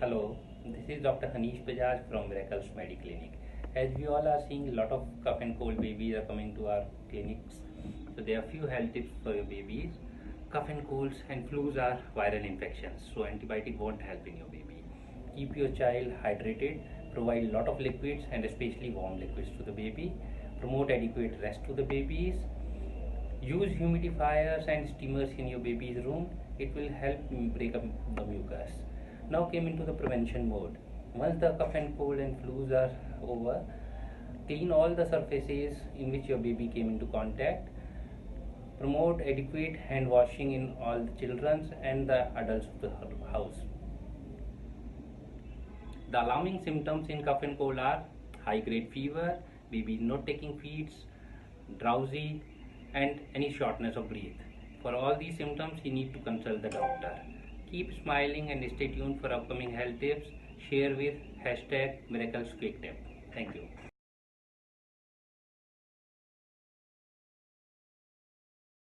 Hello, this is Dr. Hanish Bajaj from Miracles Mediclinic. As we all are seeing, a lot of cough and cold babies are coming to our clinics. So there are few health tips for your babies. Cough and colds and flus are viral infections, so antibiotic won't help in your baby. Keep your child hydrated. Provide a lot of liquids and especially warm liquids to the baby. Promote adequate rest to the babies. Use humidifiers and steamers in your baby's room. It will help break up the mucus. Now came into the prevention mode. Once the cough and cold and flus are over, clean all the surfaces in which your baby came into contact. Promote adequate hand washing in all the children and the adults of the house. The alarming symptoms in cough and cold are high grade fever, baby not taking feeds, drowsy, and any shortness of breath. For all these symptoms, you need to consult the doctor. Keep smiling and stay tuned for upcoming health tips. Share with #MiraclesQuickTip. Thank you.